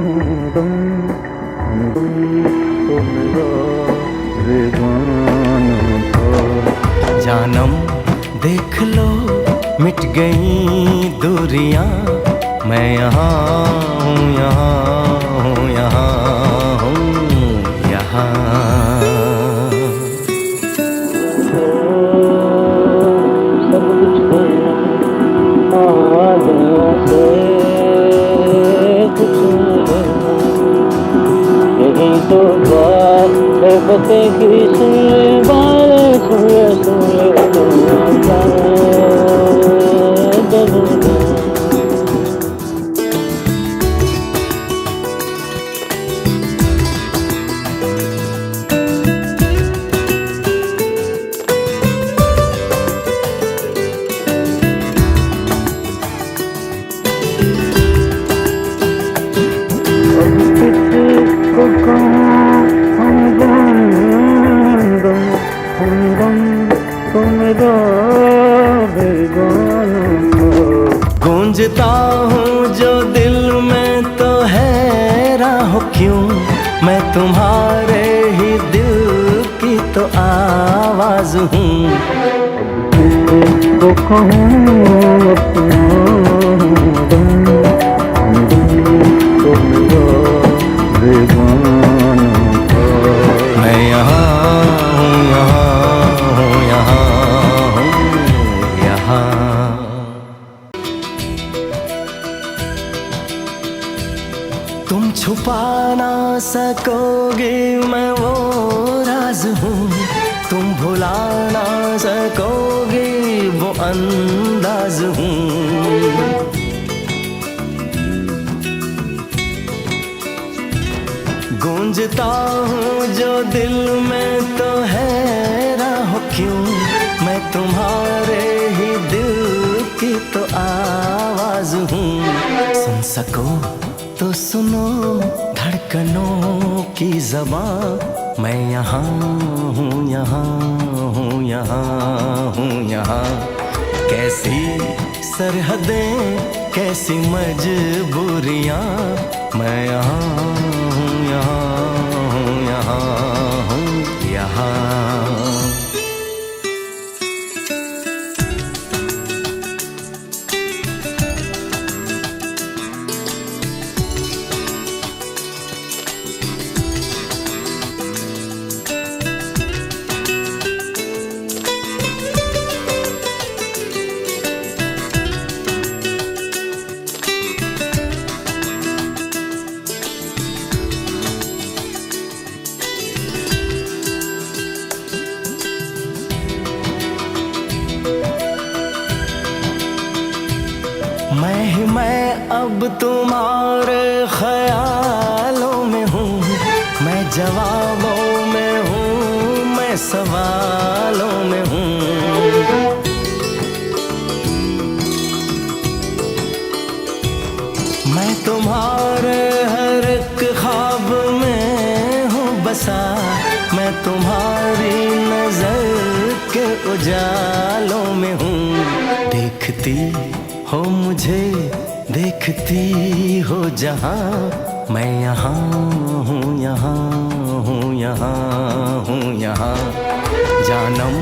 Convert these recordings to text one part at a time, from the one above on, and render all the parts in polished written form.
हमदम हमदम तो मेरा बेगाना था। जानम देख लो मिट गई दूरियां, मैं यहाँ हूँ, यहाँ हूँ, यहाँ हूँ, यहाँ। सब कुछ आवाज़ों से कुछ यही तो बात है, बते की सुन बात सुन सुन गूंजता हूँ जो दिल में तो हैरान हो क्यों, मैं तुम्हारे ही दिल की तो आवाज हूँ। तो कहूँ अपना तो मेरा बेगाना था। मैं यहाँ हूँ, यहाँ हूँ, यहाँ हूँ, यहाँ। तुम छुपा ना सकोगे मैं वो राज हूँ, तुम भुला ना सकोगे वो अंदाज हूँ। गूंजता हूँ जो दिल में तो हैरान हो क्यों, मैं तुम्हारे ही दिल की तो आवाज हूँ। सुन सको तो सुनो धड़कनों की ज़बां, मैं यहाँ हूँ, यहाँ हूँ, यहाँ हूँ, यहाँ। कैसी सरहदें कैसी मजबूरियाँ, मैं यहाँ हूँ, यहाँ हूँ, यहाँ हूँ, यहाँ। मैं अब तुम्हारे ख्यालों में हूँ, मैं जवाबों में हूँ, मैं सवालों में हूँ। मैं तुम्हारे हर एक ख्वाब में हूँ बसा, मैं तुम्हारी नजर के उजालों में हूँ। देखती हो मुझे, देखती हो जहाँ, मैं यहाँ हूँ, यहाँ हूँ, यहाँ हूँ, यहाँ। जानम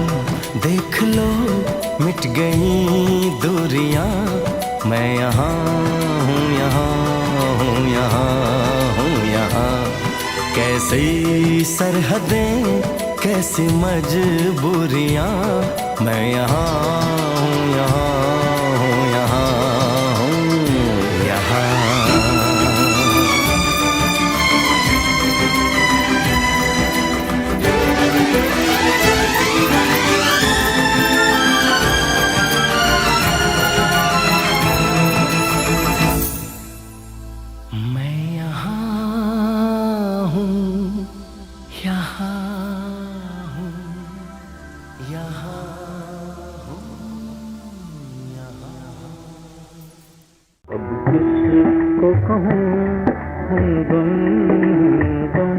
देख लो मिट गई दूरियां, मैं यहाँ हूँ, यहाँ हूँ, यहाँ हूँ, यहाँ। कैसी सरहदें कैसी मजबूरियां, मैं यहाँ हूँ, यहाँ हूँ, यहाँ हूँ, यहाँ। मैं यहाँ हूँ, यहाँ हूँ, यहाँ हूँ, यहाँ। अब किसको कहूँ हमदम हमदम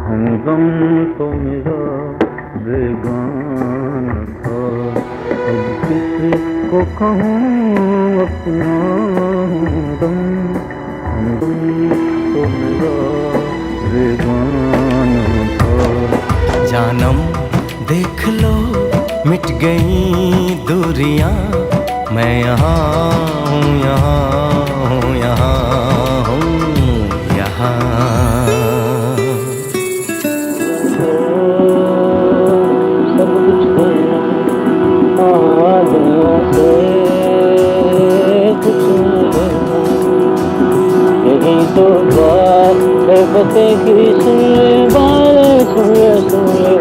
हमदम तो मेरा बेगाना था। अब किसको कहूँ अपना हमदम हमदम तो मेरा बेगाना था। जानम देख लो मिट गई दूरियां, मैं यहाँ हूँ, यहाँ हूँ, यहाँ हूँ, यहाँ। सब कुछ करना आदियों से कुछ लेना, यही तो बात है पते की। सुन ले बात, सुन ले, सुन ले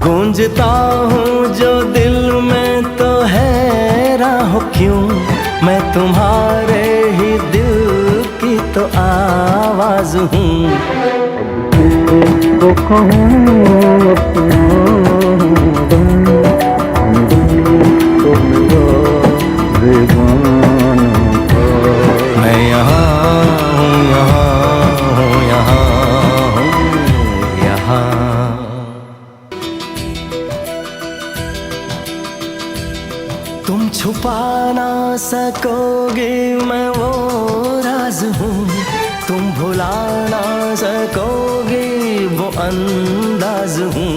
गूंजता हूँ जो दिल में तो हैरान हो क्यों, मैं तुम्हारे ही दिल की तो आवाज हूँ। किसको कहूँ अपना दम, तो मेरा बेगाना था। मैं यहाँ हूँ, यहाँ हूँ, यहाँ हूँ, यहाँ। तुम छुपा ना सकोगे मैं वो राज हूँ, तुम भुला ना सकोगे वो अंदाज हूँ।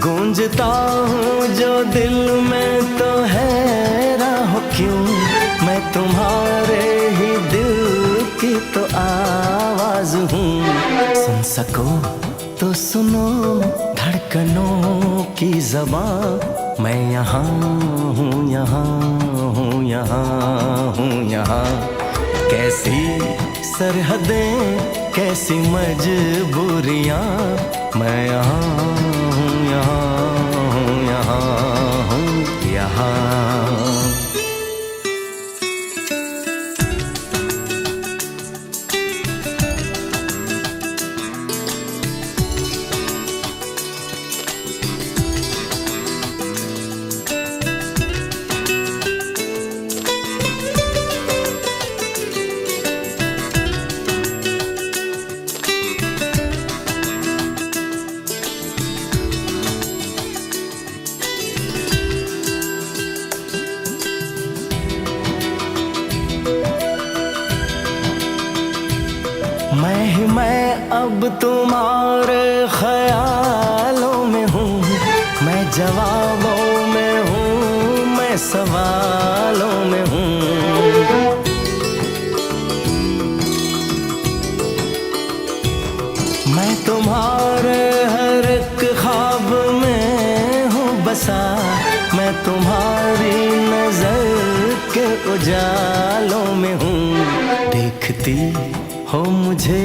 गूंजता हूँ जो दिल में तो हैरान हो क्यों, मैं तुम्हारे ही दिल की तो आवाज हूँ। सुन सको तो सुनो धड़कनों की ज़बां, मैं यहाँ हूँ, यहाँ हूँ, यहाँ हूँ, यहाँ। कैसी सरहदें, कैसी मजबूरियाँ, मैं यहाँ हूँ, यहाँ हूँ, यहाँ हूँ, यहाँ। मैं अब तुम्हारे ख्यालों में हूँ, मैं जवाबों में हूँ, मैं सवालों में हूँ। मैं तुम्हारे हर एक ख्वाब में हूँ बसा, मैं तुम्हारी नजर के उजालों में हूँ। देखती हो मुझे,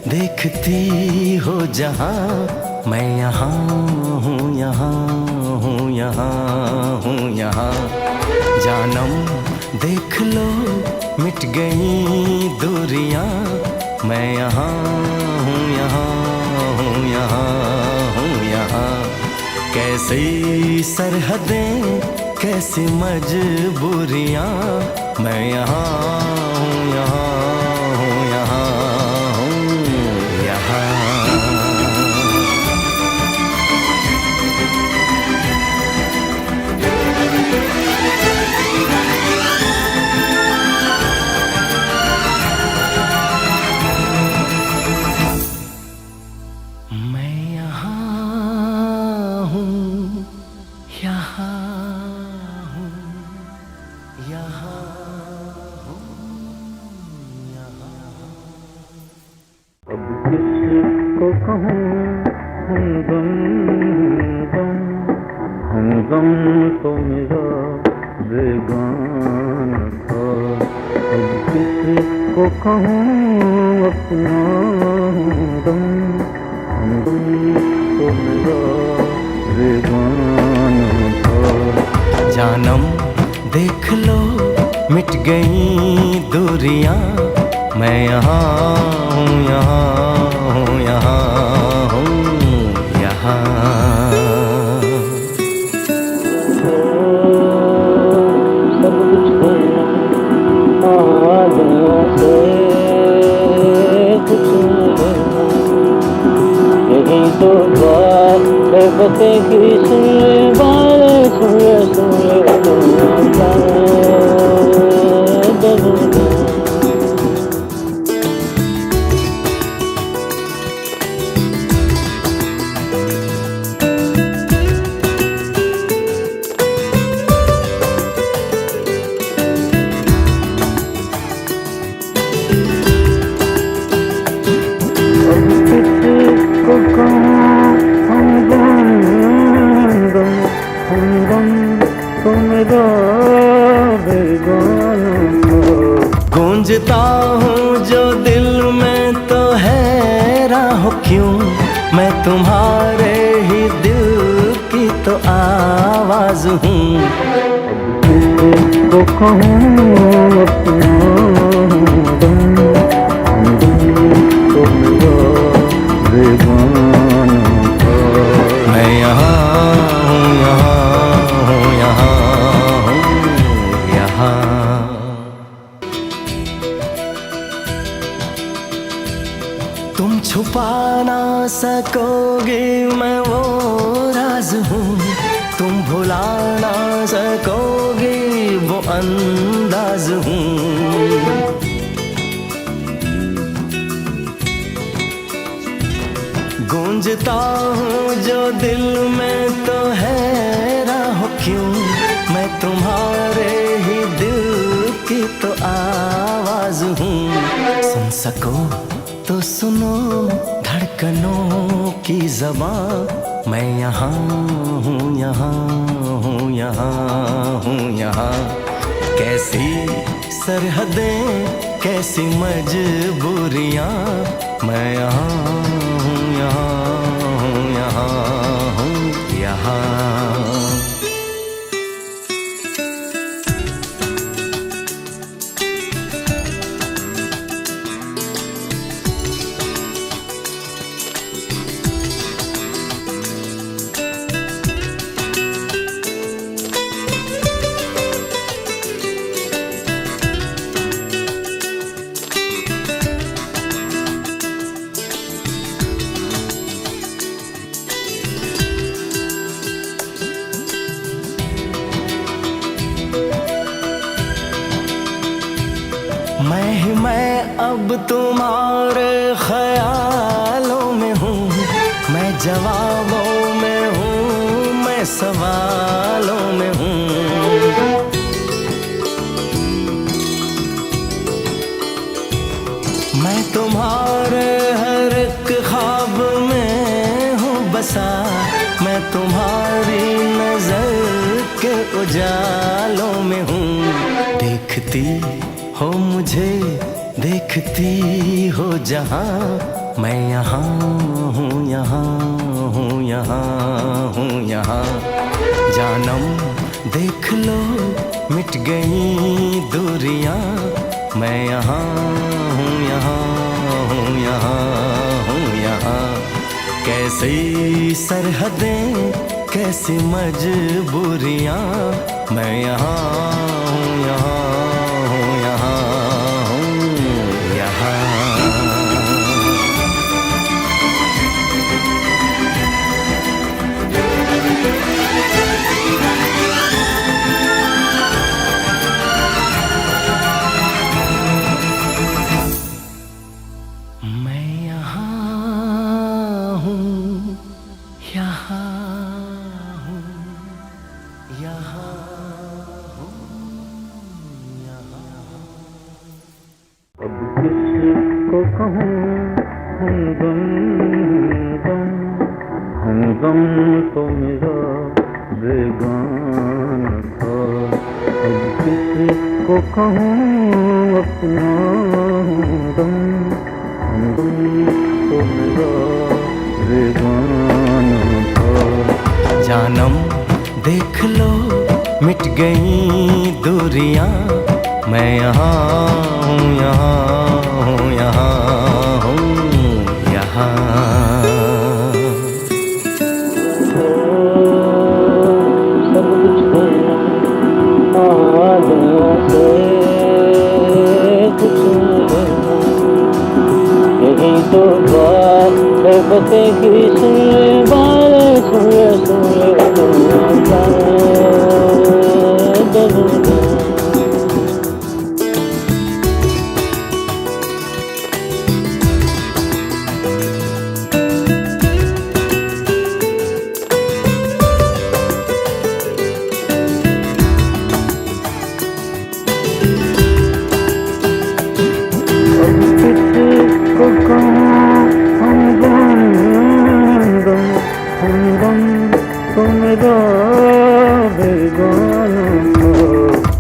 देखती हो जहाँ, मैं यहाँ हूँ, यहाँ हूँ, यहाँ हूँ, यहाँ। जानम देख लो मिट गई दूरियां, मैं यहाँ हूँ, यहाँ हूँ, यहाँ हूँ, यहाँ। कैसी सरहदें, कैसी मजबूरियां, मैं यहाँ हूँ, यहाँ हूँ, यहाँ हूँ, यहाँ। मैं यहाँ हूँ, यहाँ हूँ, यहाँ हूँ, यहाँ। अब किसको कहूँ हमदम, हमदम तो मेरा बेगाना था। अब किसको कहूँ अपना हमदम, हमदम तो मेरा बेगाना जानम देख लो मिट गई दूरियां, मैं यहाँ हूँ, यहाँ हूँ, यहाँ हूँ, यहाँ। सब कुछ करना आदियों से कुछ लेना, यही तो बात है पते की, सुन ले बात, सुन ले, सुन ले गूंजता हूँ जो दिल में तो हैरान हो क्यों, मैं तुम्हारे ही दिल की तो आवाज हूँ। तो कहूँ अपना मैं यहाँ हूँ, यहाँ हूँ, यहाँ हूँ, यहाँ। तुम छुपा ना सकोगे मैं वो राज हूँ, तुम भुला ना सकोगे वो अंदाज हूँ। गूंजता हूँ जो दिल में तो हैरान हो क्यों, मैं तुम्हारे ही दिल की तो आवाज हूँ। सुन सको तो सुनो धड़कनों की ज़बां, मैं यहाँ हूँ, यहाँ हूँ, यहाँ हूँ, यहाँ। कैसी सरहदें कैसी मजबूरियाँ, मैं यहाँ हूँ, यहाँ हूँ, यहाँ हूँ, यहाँ। मैं अब तुम्हारे ख्यालों में हूँ, मैं जवाबों में हूँ, मैं सवालों में हूँ। मैं तुम्हारे हर एक ख्वाब में हूँ बसा, मैं तुम्हारी नजर के उजालों में हूँ। देखती हो मुझे, देखती हो जहाँ, मैं यहाँ हूँ, यहाँ हूँ, यहाँ हूँ, यहाँ। जानम देख लो मिट गई दूरियां, मैं यहाँ हूँ, यहाँ हूँ, यहाँ हूँ, यहाँ। कैसी सरहदें कैसी मजबूरियां, मैं यहाँ हूँ, यहाँ हूँ, यहाँ हूँ, यहाँ। मैं यहाँ हूँ, यहाँ हूँ, यहाँ हूँ, यहाँ। अब किसको कहूँ हमदम, हमदम तो मेरा बेगाना था। अब किसको कहूँ अपना हमदम, हमदम तो मेरा बेगाना था। जानम देख लो मिट गई दूरियां, मैं यहाँ हूँ, यहाँ हूँ, यहाँ हूँ, यहाँ। सब कुछ से कुछ यही तो बात है, पते की सुन बात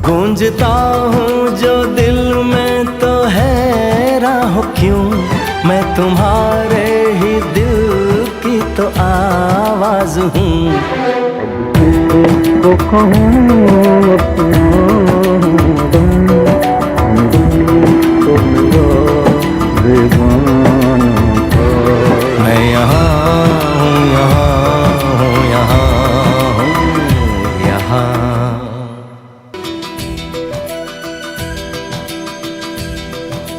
गूंजता हूँ जो दिल में तो हैरान हो क्यों, मैं तुम्हारे ही दिल की तो आवाज हूँ। तो कहूँ अपना मैं यहाँ हूँ, यहाँ हूँ, यहाँ हूँ, यहाँ।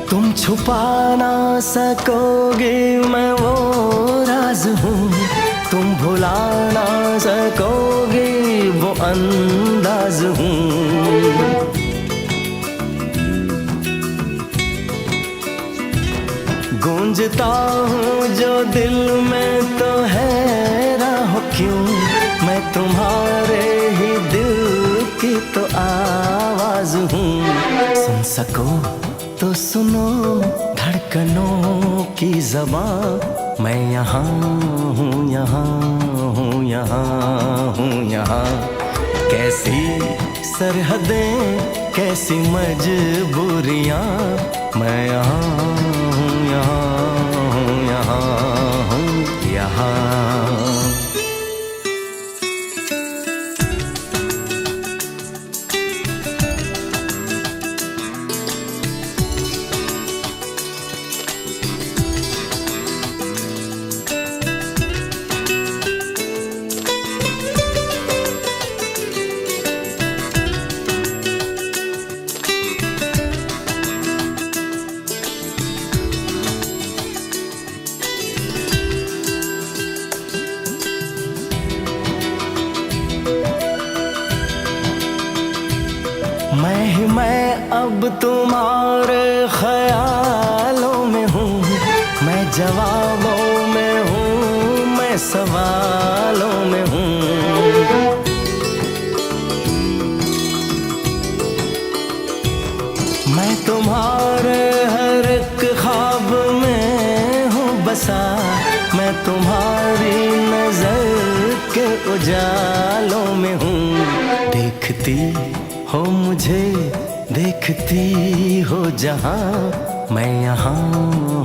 तुम छुपा ना सकोगे मैं वो राज हूँ, तुम भुला ना सकोगे वो अंदाज हूँ। गूंजता हूँ जो दिल में तो हैरान हो क्यों, मैं तुम्हारे ही दिल की तो आवाज हूँ। सुन सको तो सुनो धड़कनों की ज़बां, मैं यहाँ हूँ, यहाँ हूँ, यहाँ हूँ, यहाँ। कैसी सरहदें कैसी मजबूरियाँ, मैं यहाँ हूँ, यहाँ हूँ, यहाँ हूँ, यहाँ। मैं अब तुम्हारे ख्यालों में हूँ, मैं जवाबों में हूँ, मैं सवालों में हूँ। मैं तुम्हारे हर एक ख्वाब में हूँ बसा, मैं तुम्हारी नजर के उजालों में हूँ। देखती हो मुझे, देखती हो जहाँ, मैं यहाँ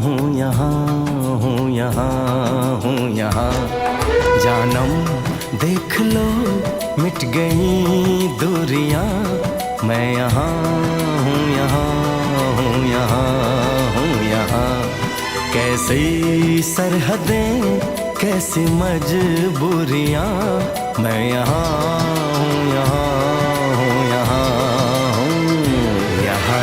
हूँ, यहाँ हूँ, यहाँ हूँ, यहाँ। जानम देख लो मिट गई दूरियां, मैं यहाँ हूँ, यहाँ हूँ, यहाँ हूँ, यहाँ। कैसी सरहदें कैसी मजबूरियां, मैं यहाँ हूँ, यहाँ हूँ, यहाँ हूँ, यहाँ।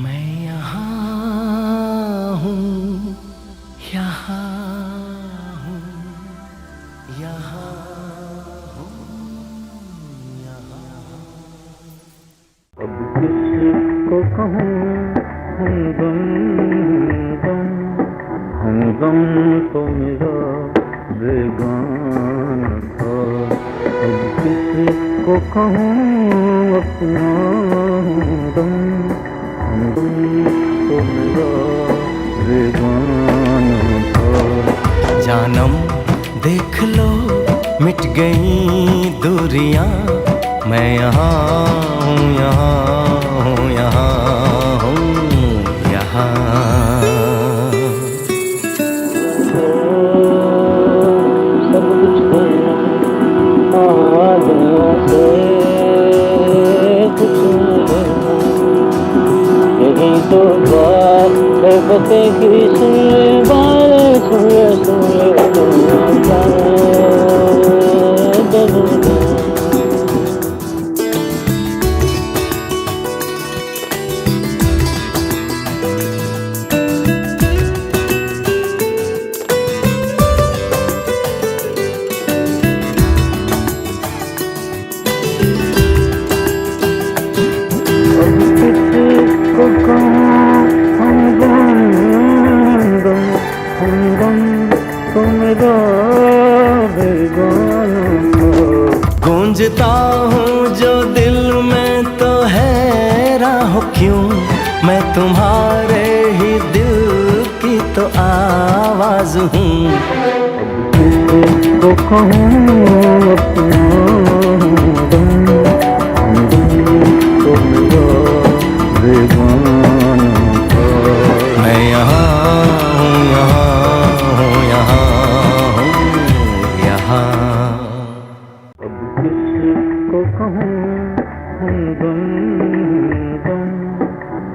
मैं यहाँ हूँ, यहाँ हूँ, यहाँ हूँ, यहाँ। अब किसको कहूँ हमदम, हमदम तो मेरा बेगाना था। अब किसको कहूँ अपना हमदम, तो मेरा बेगाना था। जानम देख लो मिट गई दूरियां, मैं यहाँ हूँ, यहाँ हूँ, यहाँ हूँ, यहाँ। सब कुछ करना दुनिया से कुछ लेना, यही तो बात है पते की। सुन ले बात, सुन ले, सुन ले दुनिया का। गूंजता हूँ जो दिल में तो हैरान हो क्यों, मैं तुम्हारे ही दिल की तो आवाज हूँ। तो कहूँ अपना मैं यहाँ हूँ, यहाँ हूँ, यहाँ हूँ, यहाँ। अब किसको कहूँ हमदम,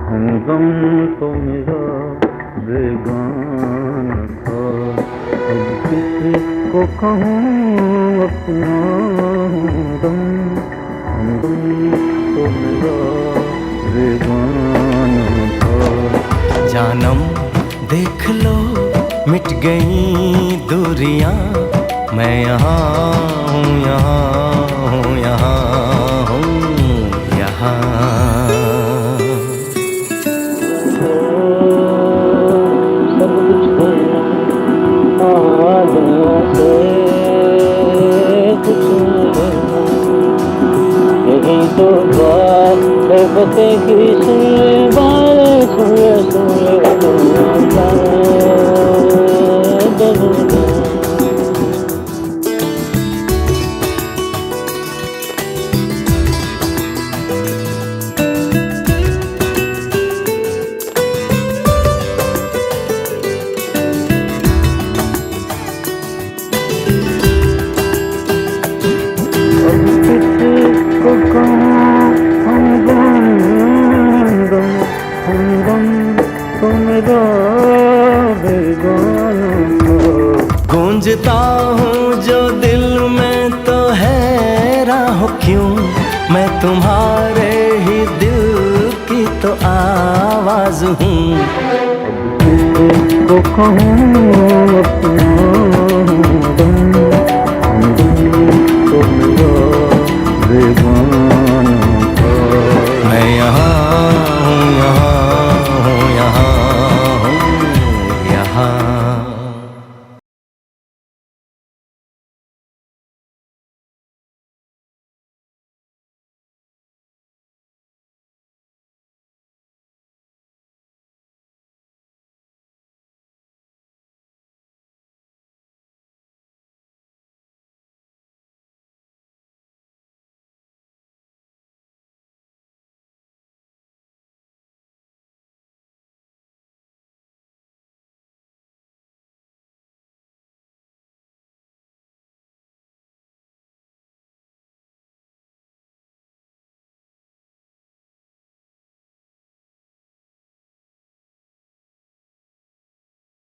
हमदम तो मेरा बेगाना था। अब किसको कहूँ अपना हमदम, हमदम तो मेरा बेगाना था। जानम देख लो मिट गई दूरियां, मैं यहाँ हूँ, यहाँ हूँ, यहाँ हूँ, यहाँ। सब कुछ करना दुनिया से कुछ लेना, यही तो बात है पते की। सुन ले बात, सुन ले, सुन ले दुनिया का। गूंजता हूँ जो दिल में तो हैरान हो क्यों, मैं तुम्हारे ही दिल की तो आवाज हूँ। तो कहूँ अपना